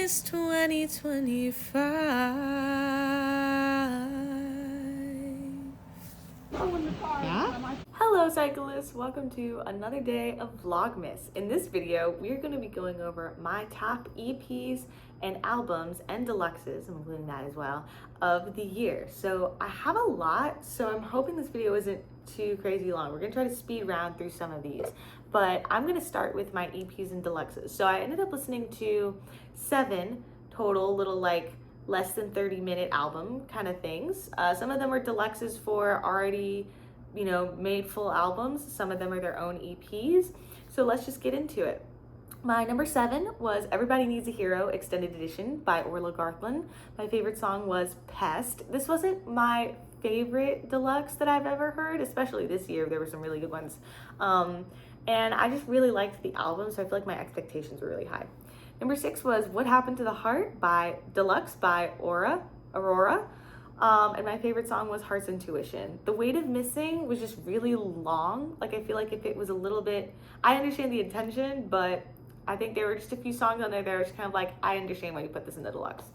It's 2025. Yeah? Hello cyclists, welcome to another day of Vlogmas. In this video, we're going to be going over my top EPs and albums and deluxes, I'm including that as well, of the year. So I have a lot, so I'm hoping this video isn't too crazy long. We're going to try to speed round through some of these, but I'm going to start with my EPs and deluxes. So I ended up listening to 7 total little like less than 30-minute album kind of things. Some of them are deluxes for already made full albums. Some of them are their own EPs. So let's just get into it. My number 7 was Everybody Needs a Hero Extended Edition by Orla Garthlin. My favorite song was Pest. This wasn't my favorite deluxe that I've ever heard, especially this year. There were some really good ones. And I just really liked the album, so I feel like my expectations were really high. Number 6 was What Happened to the Heart by Deluxe by Aurora. And my favorite song was Heart's Intuition. The Weight of Missing was just really long. Like, I feel like if it was a little bit, I understand the intention, but I think there were just a few songs on there that were just kind of like, I understand why you put this in the deluxe.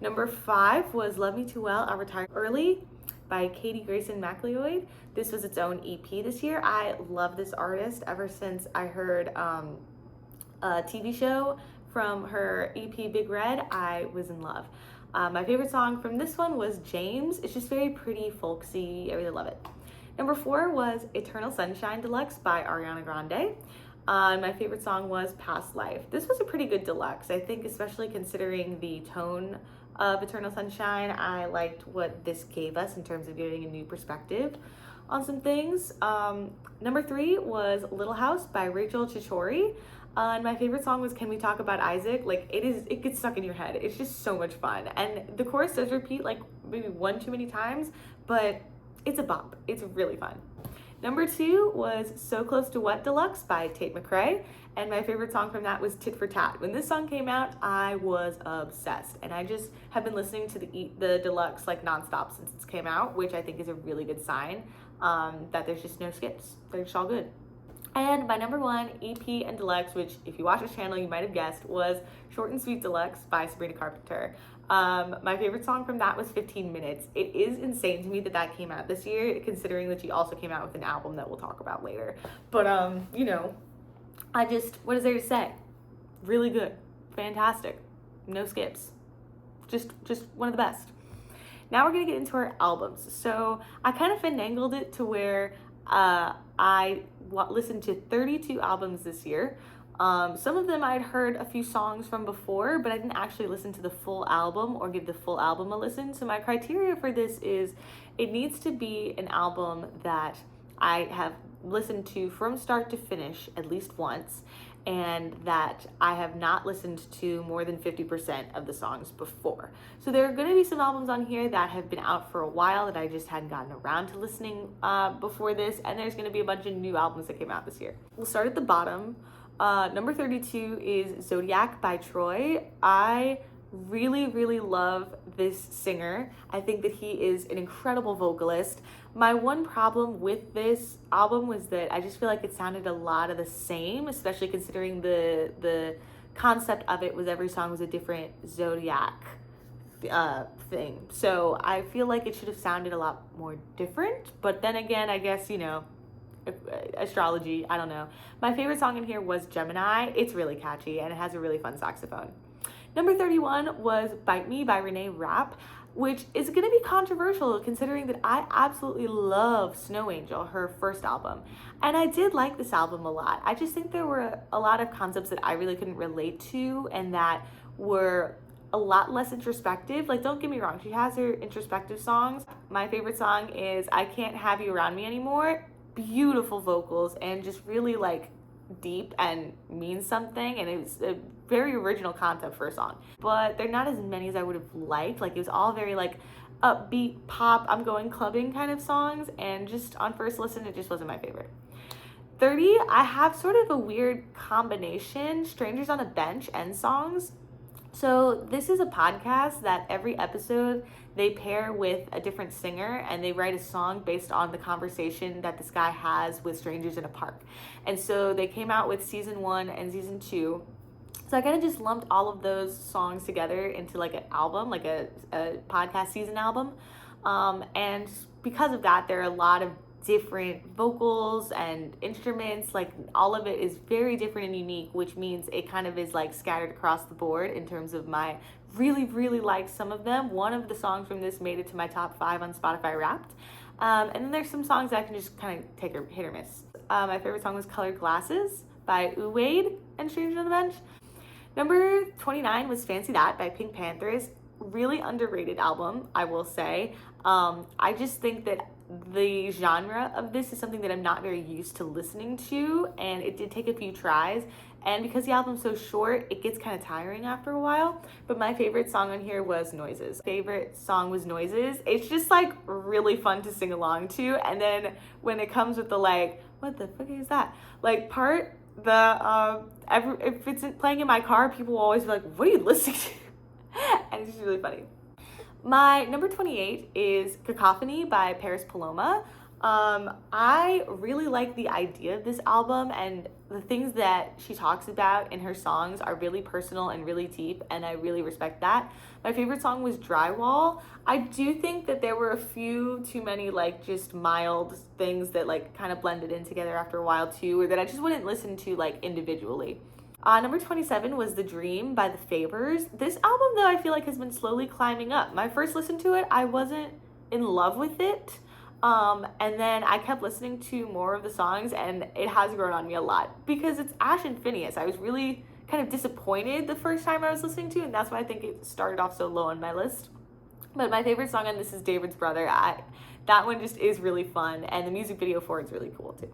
Number 5 was Love Me Too Well, I'll Retire Early by Katie Grayson McLeod. This was its own EP this year. I love this artist ever since I heard a TV show from her EP Big Red. I was in love. My favorite song from this one was James. It's just very pretty, folksy. I really love it. Number 4 was Eternal Sunshine Deluxe by Ariana Grande. My favorite song was Past Life. This was a pretty good deluxe, I think, especially considering the tone of Eternal Sunshine. I liked what this gave us in terms of giving a new perspective on some things. Number 3 was Little House by Rachel Chichori. And my favorite song was Can We Talk About Isaac? Like, it gets stuck in your head. It's just so much fun. And the chorus does repeat like maybe one too many times, but it's a bop. It's really fun. Number 2 was So Close to What Deluxe by Tate McRae. And my favorite song from that was Tit for Tat. When this song came out, I was obsessed. And I just have been listening to the deluxe like nonstop since it came out, which I think is a really good sign that there's just no skips. They're just all good. And my number 1 EP and deluxe, which if you watch this channel, you might have guessed, was Short and Sweet Deluxe by Sabrina Carpenter. My favorite song from that was 15 Minutes. It is insane to me that that came out this year, considering that she also came out with an album that we'll talk about later. But, what is there to say? Really good. Fantastic. No skips. Just one of the best. Now we're going to get into our albums. So I kind of finagled it to where I listened to 32 albums this year. Some of them I'd heard a few songs from before, but I didn't actually listen to the full album or give the full album a listen. So my criteria for this is it needs to be an album that I have listened to from start to finish at least once, and that I have not listened to more than 50% of the songs before. So there are going to be some albums on here that have been out for a while that I just hadn't gotten around to listening before this, and there's going to be a bunch of new albums that came out this year. We'll start at the bottom. Number 32 is Zodiac by Troy. I really love this singer. I think that he is an incredible vocalist. My one problem with this album was that I just feel like it sounded a lot of the same, especially considering the concept of it was every song was a different zodiac thing. So I feel like it should have sounded a lot more different, but then again, I guess, astrology, I don't know. My favorite song in here was Gemini. It's really catchy and it has a really fun saxophone. Number 31 was Bite Me by Renee Rapp, which is going to be controversial considering that I absolutely love Snow Angel, her first album. And I did like this album a lot. I just think there were a lot of concepts that I really couldn't relate to and that were a lot less introspective. Like, don't get me wrong, she has her introspective songs. My favorite song is I Can't Have You Around Me Anymore. Beautiful vocals and just really like deep and means something, and it was a very original concept for a song, but they're not as many as I would have liked. Like, it was all very like upbeat pop, I'm going clubbing kind of songs, and just on first listen it just wasn't my favorite. 30, I have sort of a weird combination, Strangers on a Bench and songs. So this is a podcast that every episode they pair with a different singer and they write a song based on the conversation that this guy has with strangers in a park. And so they came out with season 1 and season 2. So I kind of just lumped all of those songs together into like an album, like a podcast season album. And because of that, there are a lot of different vocals and instruments. Like all of it is very different and unique, which means it kind of is like scattered across the board in terms of my really like some of them. One of the songs from this made it to my top 5 on Spotify Wrapped. And then there's some songs that I can just kind of take a hit or miss. My favorite song was Colored Glasses by Wade and Stranger on the Bench. Number 29 was Fancy That by Pink Panthers. Really underrated album, I will say. I just think that the genre of this is something that I'm not very used to listening to, and it did take a few tries. And because the album's so short, it gets kind of tiring after a while. But my favorite song on here was Noises. Favorite song was Noises. It's just like really fun to sing along to. And then when it comes with the like, what the fuck is that? Like part, if it's playing in my car, people will always be like, what are you listening to? And it's just really funny. My number 28 is Cacophony by Paris Paloma. I really like the idea of this album, and the things that she talks about in her songs are really personal and really deep, and I really respect that. My favorite song was Drywall. I do think that there were a few too many like just mild things that like kind of blended in together after a while too, or that I just wouldn't listen to like individually. Number 27 was The Dream by The Favors. This album, though, I feel like has been slowly climbing up. My first listen to it, I wasn't in love with it. And then I kept listening to more of the songs, and it has grown on me a lot because it's Ash and Phineas. I was really kind of disappointed the first time I was listening to it, and that's why I think it started off so low on my list. But my favorite song on this is David's Brother. That one just is really fun, and the music video for it is really cool, too.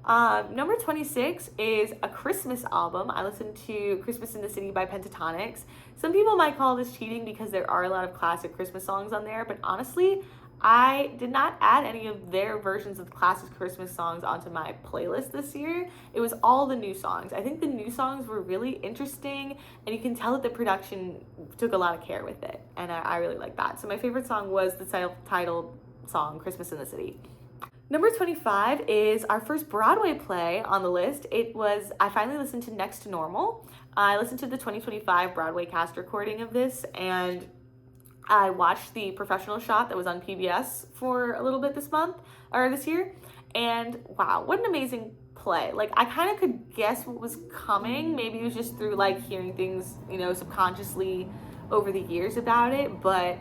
Number 26 is a Christmas album. I listened to Christmas in the City by Pentatonix. Some people might call this cheating because there are a lot of classic Christmas songs on there, but honestly, I did not add any of their versions of classic Christmas songs onto my playlist this year. It was all the new songs. I think the new songs were really interesting, and you can tell that the production took a lot of care with it, and I really like that. So my favorite song was the self-titled song, Christmas in the City. Number 25 is our first Broadway play on the list. I finally listened to Next to Normal. I listened to the 2025 Broadway cast recording of this, and I watched the professional shot that was on PBS for a little bit this year. And wow, what an amazing play. Like, I kind of could guess what was coming. Maybe it was just through like hearing things, subconsciously over the years about it, but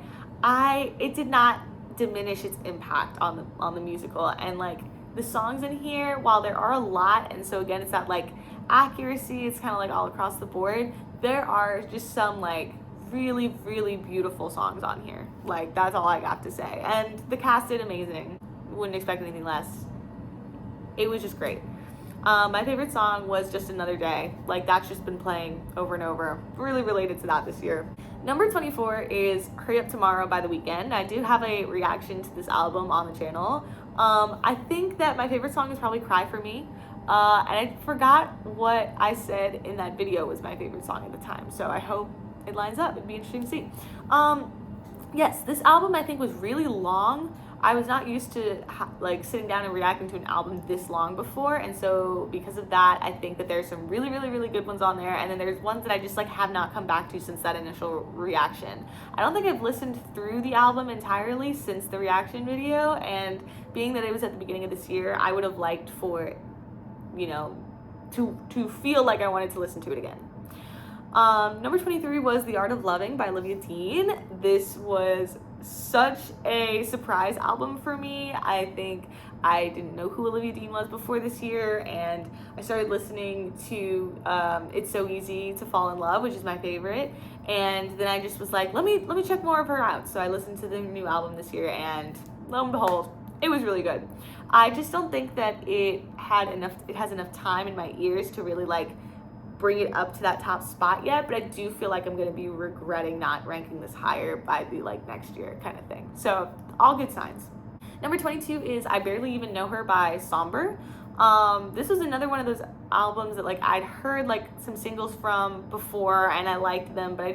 it did not diminish its impact on the musical. And like the songs in here, while there are a lot, and so again it's not like accuracy, it's kind of like all across the board, there are just some like really beautiful songs on here. Like, that's all I got to say. And the cast did amazing. Wouldn't expect anything less. It was just great. My favorite song was Just Another Day. Like, that's just been playing over and over. Really related to that this year. Number 24 is Hurry Up Tomorrow by The Weeknd. I do have a reaction to this album on the channel. I think that my favorite song is probably Cry For Me. And I forgot what I said in that video was my favorite song at the time. So I hope it lines up. It'd be interesting to see. Yes, this album I think was really long. I was not used to sitting down and reacting to an album this long before, and so because of that, I think that there's some really good ones on there, and then there's ones that I just have not come back to since that initial reaction. I don't think I've listened through the album entirely since the reaction video, and being that it was at the beginning of this year, I would have liked for, to feel like I wanted to listen to it again. Number 23 was The Art of Loving by Olivia Dean. This was such a surprise album for me. I think I didn't know who Olivia Dean was before this year, and I started listening to It's So Easy to Fall in Love, which is my favorite, and then I just was like, let me check more of her out. So I listened to the new album this year, and lo and behold, it was really good. I just don't think that it has enough time in my ears to really bring it up to that top spot yet, but I do feel like I'm going to be regretting not ranking this higher by the next year kind of thing. So all good signs. Number 22 is I Barely Even Know Her by Somber. This was another one of those albums that I'd heard some singles from before and I liked them, but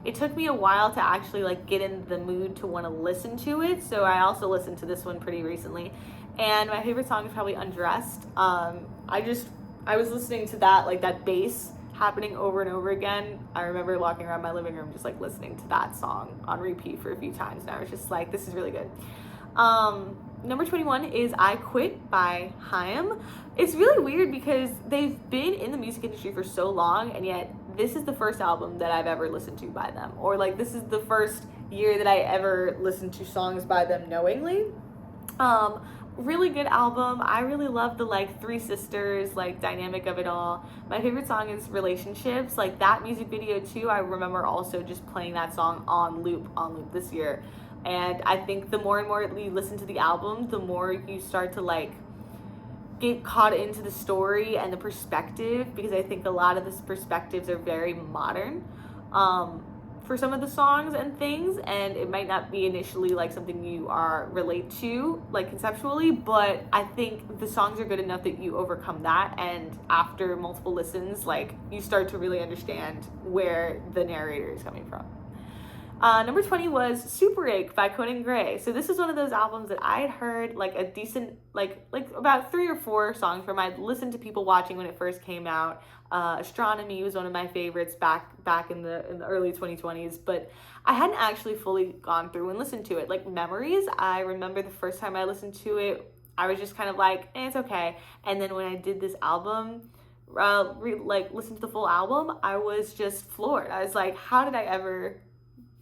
it took me a while to actually get in the mood to want to listen to it. So I also listened to this one pretty recently, and my favorite song is probably Undressed. I was listening to that, that bass happening over and over again. I remember walking around my living room just like listening to that song on repeat for a few times, and I was just like, this is really good. Number 21 is I Quit by Haim. It's really weird because they've been in the music industry for so long, and yet this is the first album that I've ever listened to by them, or like this is the first year that I ever listened to songs by them knowingly. Really good album. I really love the like three sisters like dynamic of it all. My favorite song is Relationships. Like that music video too, I remember also just playing that song on loop this year. And I think the more and more you listen to the album, the more you start to like get caught into the story and the perspective, because I think a lot of the perspectives are very modern for some of the songs and things, and it might not be initially like something you are relate to like conceptually, but I think the songs are good enough that you overcome that, and after multiple listens like you start to really understand where the narrator is coming from. Number 20 was Super Ache by Conan Gray. So this is one of those albums that I had heard like a decent, like about 3 or 4 songs from. I'd listened to people watching when it first came out. Astronomy was one of my favorites back in the early 2020s, but I hadn't actually fully gone through and listened to it. Like Memories, I remember the first time I listened to it, I was just kind of like, it's okay. And then when I did this album, listen to the full album, I was just floored. I was like, how did I ever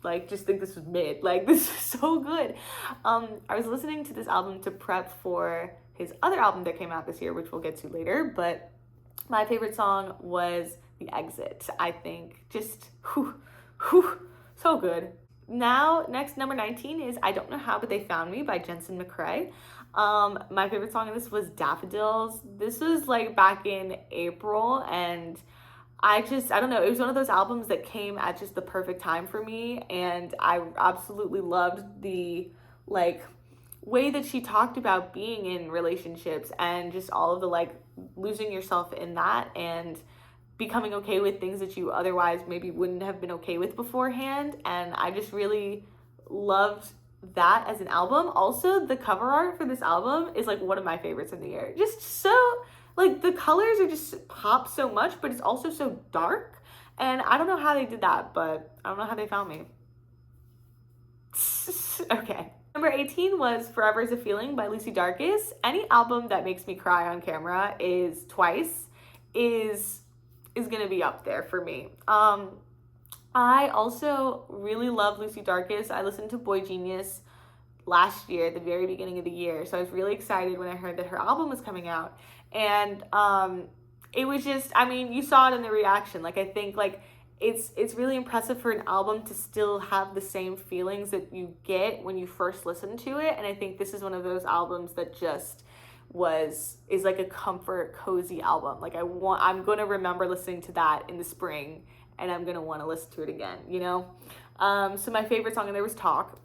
like just think this was mid? Like this is so good. I was listening to this album to prep for his other album that came out this year, which we'll get to later, but my favorite song was The Exit. I think just so good. Now next, number 19 is I Don't Know How But They Found Me by Jensen McCrae. My favorite song in this was Daffodils. This was like back in April, and I don't know, it was one of those albums that came at just the perfect time for me, and I absolutely loved the like way that she talked about being in relationships and just all of the like losing yourself in that and becoming okay with things that you otherwise maybe wouldn't have been okay with beforehand. And I just really loved that as an album. Also, the cover art for this album is like one of my favorites in the year. Just so like the colors are just pop so much, but it's also so dark. And I don't know how they did that, but I don't know how they found me. Okay. Number 18 was Forever Is a Feeling by Lucy Dacus. Any album that makes me cry on camera is gonna be up there for me. I also really love Lucy Dacus. I listened to Boy Genius last year at the very beginning of the year, so I was really excited when I heard that her album was coming out. And it was just, I mean, you saw it in the reaction. Like I think like it's really impressive for an album to still have the same feelings that you get when you first listen to it. And I think this is one of those albums that just is like a comfort cozy album. Like I'm going to remember listening to that in the spring, and I'm going to want to listen to it again, you know? So my favorite song in there was Talk.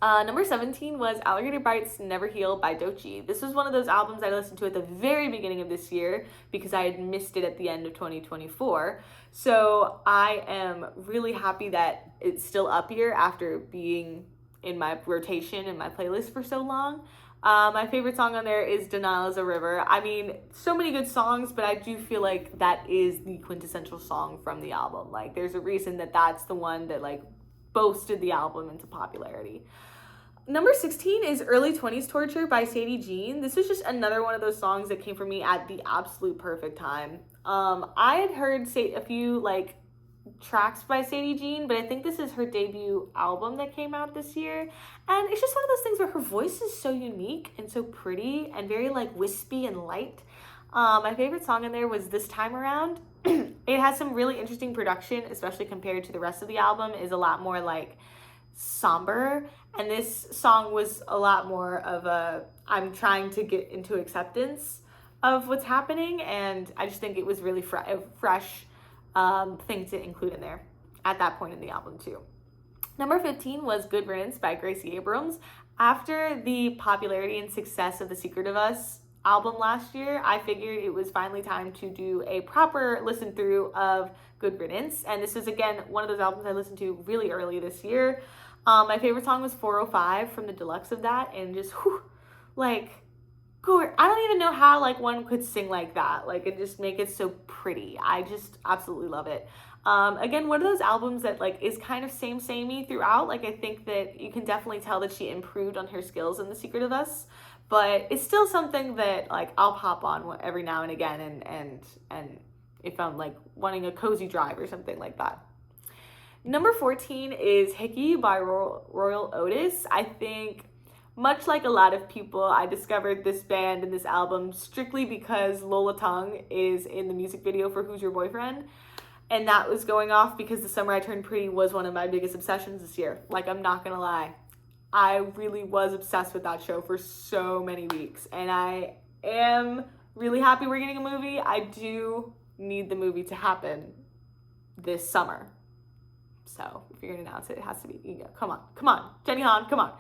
Number 17 was Alligator Bites Never Heal by Doechii. This was one of those albums I listened to at the very beginning of this year because I had missed it at the end of 2024. So I am really happy that it's still up here after being in my rotation and my playlist for so long. My favorite song on there is Denial is a River. I mean, so many good songs, but I do feel like that is the quintessential song from the album. Like there's a reason that that's the one that like boasted the album into popularity. Number 16 is Early 20s Torture by Sadie Jean. This is just another one of those songs that came for me at the absolute perfect time. I had heard a few like tracks by Sadie Jean, but I think this is her debut album that came out this year. And it's just one of those things where her voice is so unique and so pretty and very like wispy and light. My favorite song in there was This Time Around. It has some really interesting production, especially compared to the rest of the album. Is a lot more like somber, and this song was a lot more of a I'm trying to get into acceptance of what's happening, and I just think it was really a fresh thing to include in there at that point in the album too. Number 15 was Good Riddance by Gracie Abrams. After the popularity and success of The Secret of Us album last year, I figured it was finally time to do a proper listen through of Good Riddance, and this is again one of those albums I listened to really early this year. My favorite song was 405 from the deluxe of that, and just like I don't even know how like one could sing like that. Like it just make it so pretty. I just absolutely love it. Again, one of those albums that like is kind of samey throughout. Like I think that you can definitely tell that she improved on her skills in The Secret of Us, but it's still something that like I'll pop on every now and again, and if I'm like wanting a cozy drive or something like that. Number 14 is Hickey by Royal Otis. I think, much like a lot of people, I discovered this band and this album strictly because Lola Tongue is in the music video for Who's Your Boyfriend? And that was going off because The Summer I Turned Pretty was one of my biggest obsessions this year. Like, I'm not gonna lie. I really was obsessed with that show for so many weeks. And I am really happy we're getting a movie. I do need the movie to happen this summer. So if you're gonna announce it, it has to be, you know, come on, Jenny Han, come on.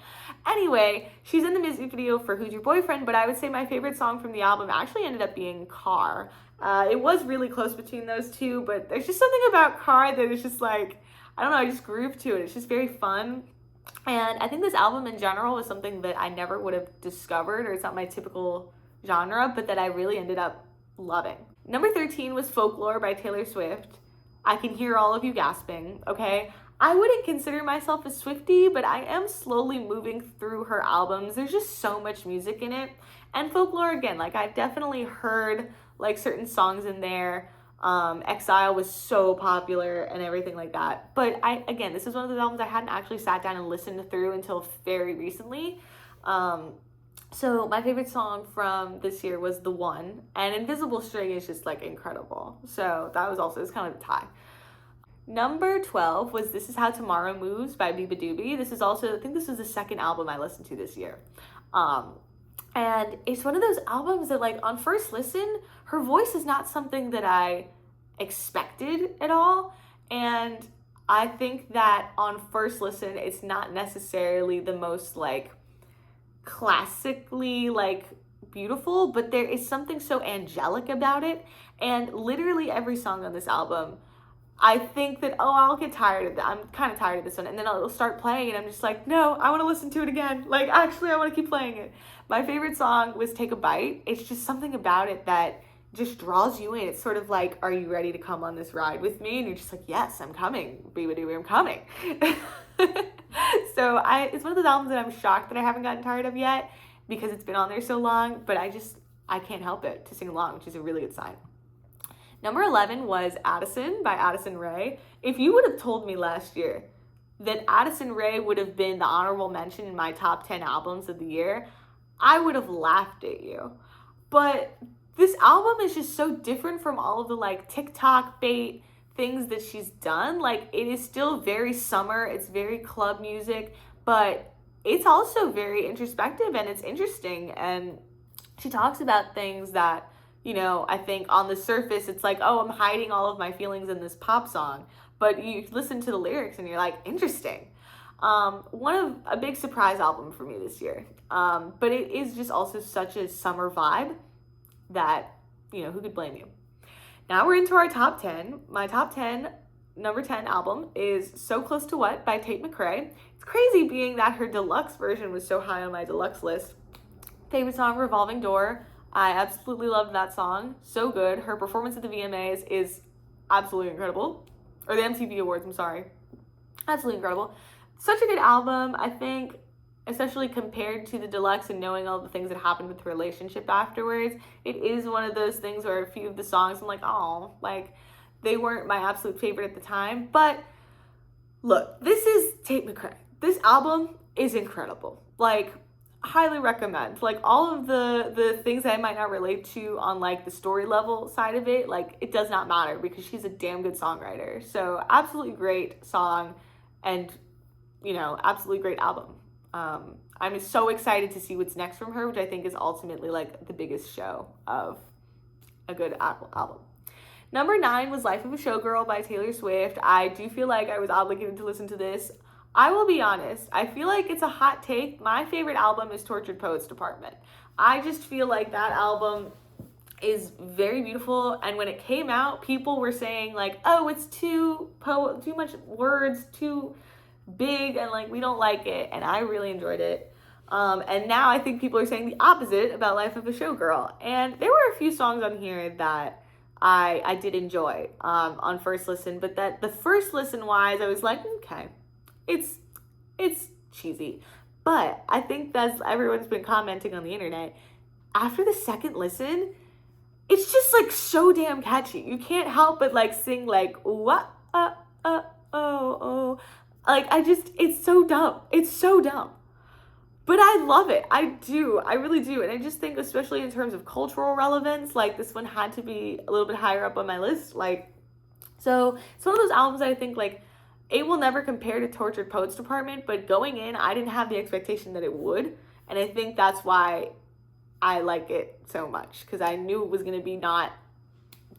Anyway, she's in the music video for Who's Your Boyfriend, but I would say my favorite song from the album actually ended up being Car. It was really close between those two, but there's just something about Car that is just like, I don't know, I just groove to it. It's just very fun. And I think this album in general was something that I never would have discovered, or it's not my typical genre, but that I really ended up loving. Number 13 was Folklore by Taylor Swift. I can hear all of you gasping, okay? I wouldn't consider myself a Swiftie, but I am slowly moving through her albums. There's just so much music in it. And Folklore, again, like I've definitely heard like certain songs in there. Exile was so popular and everything like that. But again, this is one of those albums I hadn't actually sat down and listened through until very recently. So my favorite song from this year was The One, and Invisible String is just like incredible. So that was also, it's kind of a tie. Number 12 was This Is How Tomorrow Moves by Biba Doobie. This is also, I think this was the second album I listened to this year. And it's one of those albums that like on first listen, her voice is not something that I expected at all. And I think that on first listen, it's not necessarily the most like classically like beautiful, but there is something so angelic about it. And literally every song on this album, I think that, oh, I'll get tired of that. I'm kind of tired of this one. And then it'll start playing and I'm just like, no, I want to listen to it again. Like, actually, I want to keep playing it. My favorite song was Take a Bite. It's just something about it that just draws you in. It's sort of like, are you ready to come on this ride with me? And you're just like, yes, I'm coming. Biba I'm coming. So it's one of those albums that I'm shocked that I haven't gotten tired of yet because it's been on there so long, but I can't help it to sing along, which is a really good sign. Number 11 was Addison by Addison Rae. If you would have told me last year that Addison Rae would have been the honorable mention in my top 10 albums of the year, I would have laughed at you. But this album is just so different from all of the like TikTok bait things that she's done. Like it is still very summer, it's very club music, but it's also very introspective and it's interesting. And she talks about things that, you know, I think on the surface, it's like, oh, I'm hiding all of my feelings in this pop song. But you listen to the lyrics and you're like, interesting. A big surprise album for me this year. But it is just also such a summer vibe that, you know, who could blame you? Now we're into our top 10. My top 10, number 10 album is So Close to What by Tate McRae. It's crazy being that her deluxe version was so high on my deluxe list. Favorite song, Revolving Door. I absolutely loved that song. So good. Her performance at the VMAs is absolutely incredible. Or the MTV Awards, I'm sorry. Absolutely incredible. Such a good album. I think, especially compared to the deluxe and knowing all the things that happened with the relationship afterwards, it is one of those things where a few of the songs I'm like, oh, like they weren't my absolute favorite at the time. But look, this is Tate McRae. This album is incredible. Like, highly recommend. Like all of the things that I might not relate to on like the story level side of it, like it does not matter because she's a damn good songwriter. So absolutely great song and, you know, absolutely great album. I'm so excited to see what's next from her, which I think is ultimately like the biggest show of a good album. Number 9 was Life of a Showgirl by Taylor Swift. I do feel like I was obligated to listen to this. I will be honest, I feel like it's a hot take. My favorite album is Tortured Poets Department. I just feel like that album is very beautiful, and when it came out, people were saying like, oh, it's too much words, too big, and like we don't like it, and I really enjoyed it. And now I think people are saying the opposite about Life of a Showgirl. And there were a few songs on here that I did enjoy on first listen, but that the first listen wise, I was like, okay, it's cheesy. But I think that's everyone's been commenting on the internet. After the second listen, it's just like so damn catchy. You can't help but like sing like what oh. Like it's so dumb. It's so dumb. But I love it. I do. I really do. And I just think, especially in terms of cultural relevance, like this one had to be a little bit higher up on my list. Like, so it's one of those albums that I think like it will never compare to Tortured Poets Department, but going in, I didn't have the expectation that it would. And I think that's why I like it so much, because I knew it was going to be not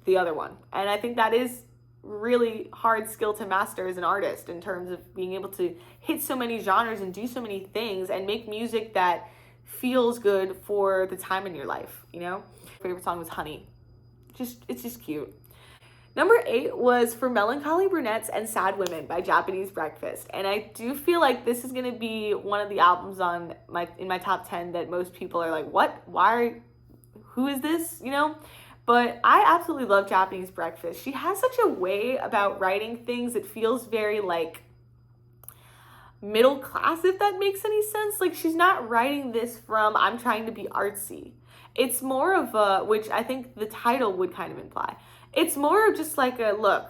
the other one. And I think that is really hard skill to master as an artist, in terms of being able to hit so many genres and do so many things and make music that feels good for the time in your life, you know? Favorite song was Honey. It's just cute. Number 8 was For Melancholy Brunettes and Sad Women by Japanese Breakfast. And I do feel like this is going to be one of the albums in my top 10 that most people are like, what? Who is this? You know? But I absolutely love Japanese Breakfast. She has such a way about writing things that feels very like middle class, if that makes any sense. Like, she's not writing this from, I'm trying to be artsy. It's more of a, which I think the title would kind of imply. It's more of just like a, look,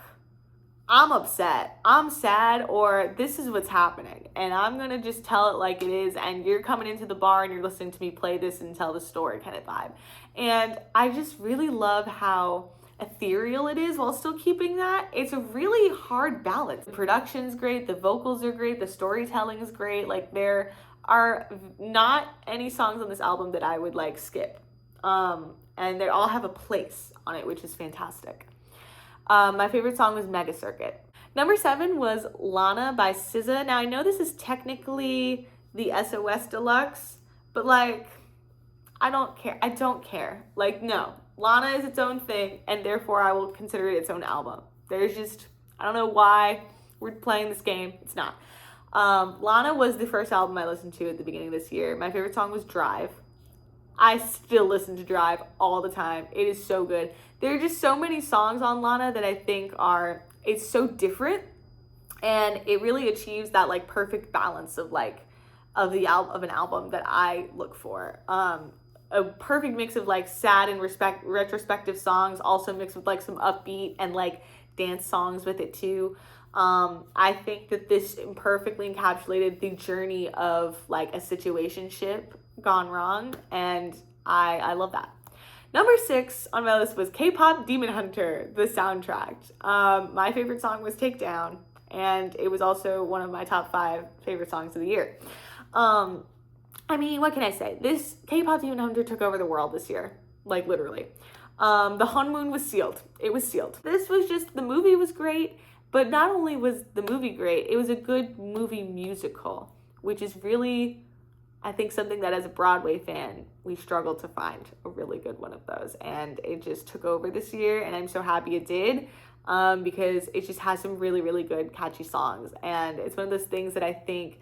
I'm upset, I'm sad, or this is what's happening, and I'm gonna just tell it like it is, and you're coming into the bar and you're listening to me play this and tell the story kind of vibe. And I just really love how ethereal it is while still keeping that. It's a really hard balance. The production's great, the vocals are great, the storytelling is great. Like, there are not any songs on this album that I would like skip. And they all have a place on it, which is fantastic. My favorite song was Mega Circuit. Number 7 was Lana by SZA. Now, I know this is technically the SOS Deluxe, but like, I don't care. Like, no. Lana is its own thing, and therefore I will consider it its own album. There's just, I don't know why we're playing this game. It's not. Lana was the first album I listened to at the beginning of this year. My favorite song was Drive. I still listen to Drive all the time. It is so good. There are just so many songs on Lana that I think it's so different, and it really achieves that like perfect balance of an album that I look for. A perfect mix of like sad and retrospective songs, also mixed with like some upbeat and like dance songs with it too. I think that this perfectly encapsulated the journey of like a situationship gone wrong, and I love that. Number 6 on my list was K-pop Demon Hunter, the soundtrack. My favorite song was Takedown, and it was also one of my top 5 favorite songs of the year. I mean, what can I say? This K-pop Demon Hunter took over the world this year, like literally. The honeymoon was sealed. It was sealed. This was just, the movie was great, but not only was the movie great, it was a good movie musical, which is really, I think, something that as a Broadway fan, we struggle to find a really good one of those. And it just took over this year, and I'm so happy it did, because it just has some really, really good, catchy songs. And it's one of those things that I think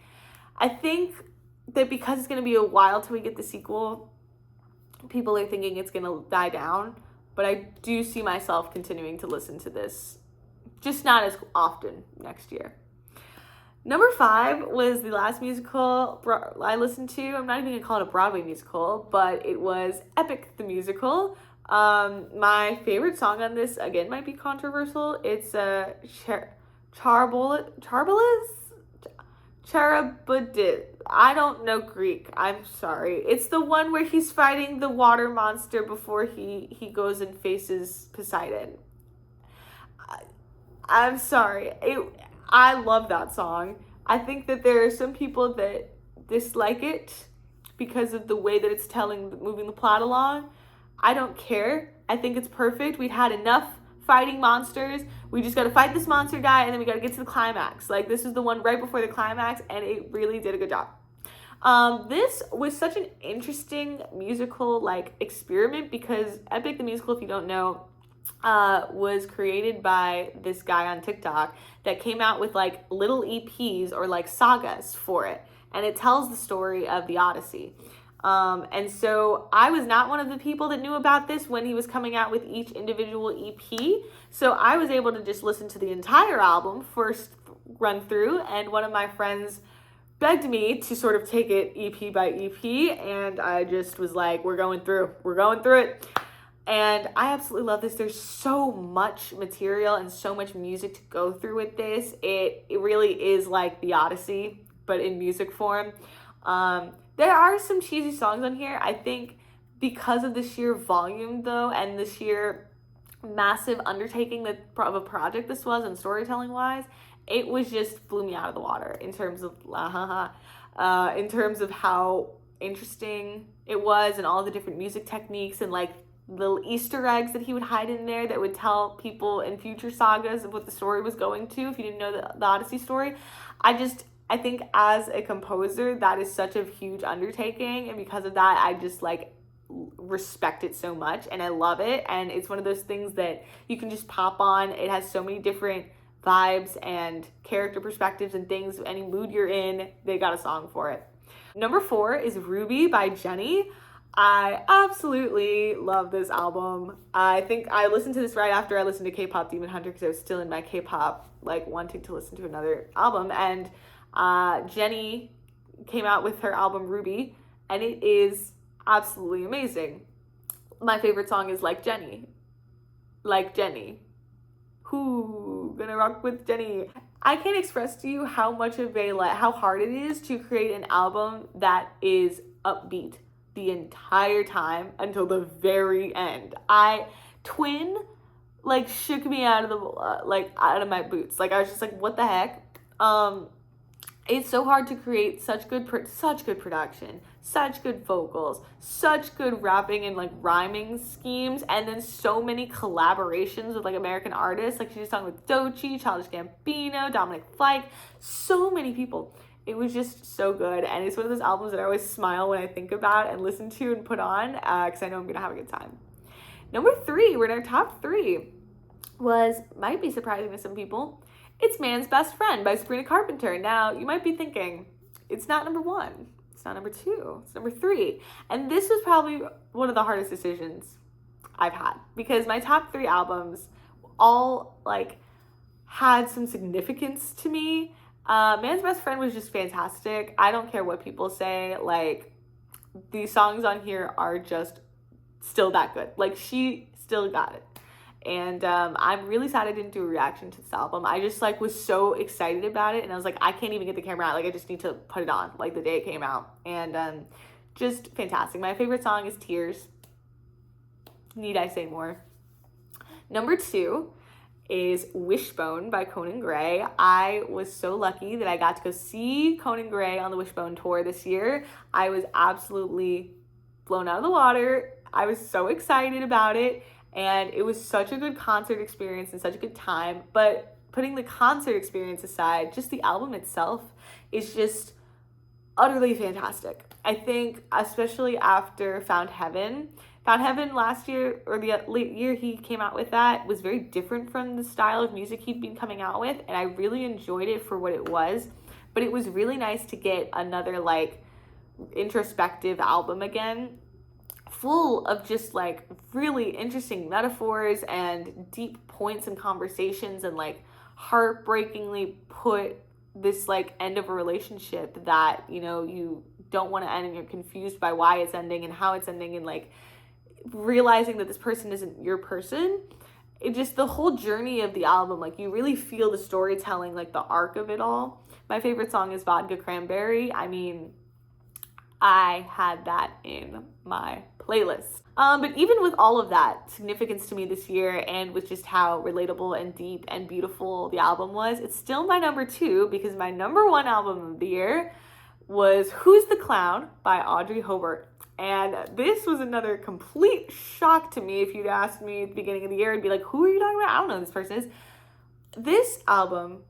that because it's going to be a while till we get the sequel, people are thinking it's going to die down. But I do see myself continuing to listen to this, just not as often next year. Number 5 was the last musical I listened to. I'm not even going to call it a Broadway musical, but it was Epic the Musical. My favorite song on this, again, might be controversial. It's Charabudis? I don't know Greek. I'm sorry. It's the one where he's fighting the water monster before he goes and faces Poseidon. I'm sorry. I love that song. I think that there are some people that dislike it because of the way that it's moving the plot along. I don't care. I think it's perfect. We'd had enough fighting monsters. We just got to fight this monster guy, and then we got to get to the climax. Like, this is the one right before the climax, and it really did a good job. This was such an interesting musical like experiment, because Epic the Musical, if you don't know, was created by this guy on TikTok that came out with like little EPs or like sagas for it. and it tells the story of the Odyssey. And so I was not one of the people that knew about this when he was coming out with each individual EP. So I was able to just listen to the entire album first run through, and one of my friends begged me to sort of take it EP by EP, and I just was like, we're going through it. And I absolutely love this. There's so much material and so much music to go through with this. It really is like the Odyssey, but in music form. There are some cheesy songs on here. I think because of the sheer volume, though, and the sheer massive undertaking of a project this was, and storytelling-wise, it was just blew me out of the water in terms of how interesting it was, and all the different music techniques and like little Easter eggs that he would hide in there that would tell people in future sagas of what the story was going to, if you didn't know the Odyssey story. I think as a composer, that is such a huge undertaking, and because of that, I just like respect it so much, and I love it. And it's one of those things that you can just pop on. It has so many different vibes and character perspectives and things. Any mood you're in, they got a song for it. Number 4 is Ruby by Jennie. I absolutely love this album. I think I listened to this right after I listened to K-Pop Demon Hunter, because I was still in my K-pop, like wanting to listen to another album. And Jennie came out with her album Ruby, and it is absolutely amazing. My favorite song is Like Jennie. Like Jennie. Who gonna rock with Jennie? I can't express to you how hard it is to create an album that is upbeat the entire time until the very end. Twin like shook me out of out of my boots. Like I was just like, what the heck? It's so hard to create such good production, such good vocals, such good rapping and like rhyming schemes, and then so many collaborations with like American artists. Like she's talking with Doechii, Childish Gambino, Dominic Fike, so many people. It was just so good, and it's one of those albums that I always smile when I think about and listen to and put on, because I know I'm gonna have a good time. Number 3, we're in our top 3, might be surprising to some people. It's Man's Best Friend by Sabrina Carpenter. Now, you might be thinking, it's not number 1, it's not number 2, it's number 3. And this was probably one of the hardest decisions I've had, because my top 3 albums all like had some significance to me. Man's Best Friend was just fantastic. I don't care what people say, like these songs on here are just still that good. Like she still got it. And I'm really sad I didn't do a reaction to this album. I just like was so excited about it, and I was like, I can't even get the camera out. Like I just need to put it on like the day it came out. And just fantastic. My favorite song is Tears. Need I say more? Number 2 is Wishbone by Conan Gray. I was so lucky that I got to go see Conan Gray on the Wishbone tour this year. I was absolutely blown out of the water. I was so excited about it. And it was such a good concert experience and such a good time. But putting the concert experience aside, just the album itself is just utterly fantastic. I think especially after Found Heaven last year, or the late year he came out with, that was very different from the style of music he'd been coming out with. And I really enjoyed it for what it was. But it was really nice to get another like introspective album again, full of just like really interesting metaphors and deep points and conversations, and like heartbreakingly put this like end of a relationship that, you know, you don't want to end, and you're confused by why it's ending and how it's ending, and like realizing that this person isn't your person. It just, the whole journey of the album, like you really feel the storytelling, like the arc of it all. My favorite song is Vodka Cranberry. I mean, I had that in my playlist. But even with all of that significance to me this year, and with just how relatable and deep and beautiful the album was, it's still my number 2, because my number 1 album of the year was Who's the Clown by Audrey Hobart. And this was another complete shock to me. If you'd asked me at the beginning of the year, I'd be like, who are you talking about? I don't know who this person is. This album,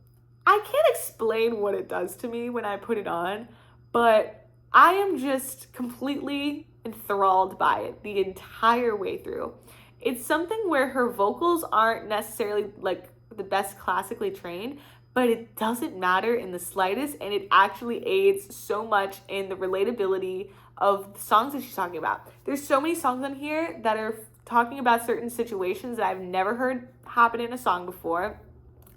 I can't explain what it does to me when I put it on, but I am just completely enthralled by it the entire way through. It's something where her vocals aren't necessarily like the best classically trained, but it doesn't matter in the slightest, and it actually aids so much in the relatability of the songs that she's talking about. There's so many songs on here that are talking about certain situations that I've never heard happen in a song before,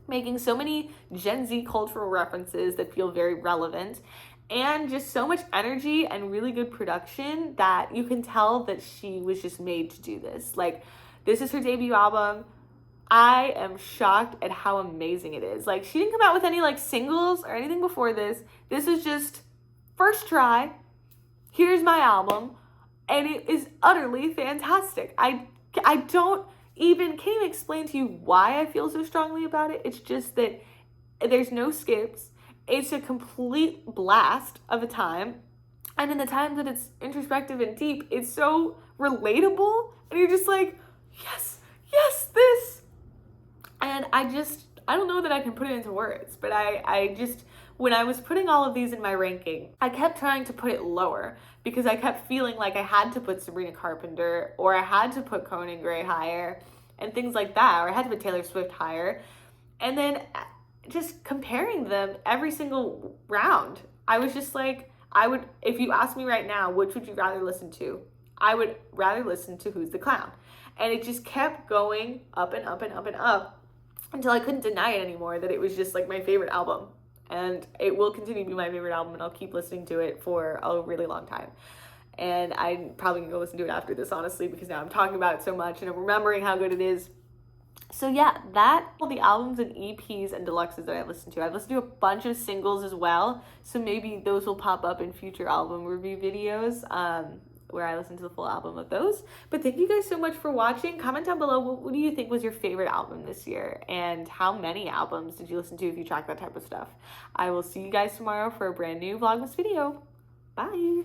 making so many Gen Z cultural references that feel very relevant, and just so much energy and really good production that you can tell that she was just made to do this. Like, this is her debut album. I am shocked at how amazing it is. Like, she didn't come out with any like singles or anything before this. This is just first try. Here's my album, and it is utterly fantastic. I don't even can't even explain to you why I feel so strongly about it. It's just that there's no skips. It's a complete blast of a time. And in the time that it's introspective and deep, it's so relatable. And you're just like, yes, this. And I don't know that I can put it into words, but I just, when I was putting all of these in my ranking, I kept trying to put it lower because I kept feeling like I had to put Sabrina Carpenter, or I had to put Conan Gray higher and things like that, or I had to put Taylor Swift higher. And then just comparing them every single round, I was just like, if you ask me right now, which would you rather listen to? I would rather listen to Who's the Clown. And it just kept going up and up and up and up until I couldn't deny it anymore, that it was just like my favorite album. And it will continue to be my favorite album, and I'll keep listening to it for a really long time. And I'm probably gonna go listen to it after this, honestly, because now I'm talking about it so much and I'm remembering how good it is. So yeah, all the albums and EPs and deluxes that I've listened to. I've listened to a bunch of singles as well, so maybe those will pop up in future album review videos, where I listen to the full album of those. But thank you guys so much for watching. Comment down below, what do you think was your favorite album this year? And how many albums did you listen to if you track that type of stuff? I will see you guys tomorrow for a brand new Vlogmas video. Bye!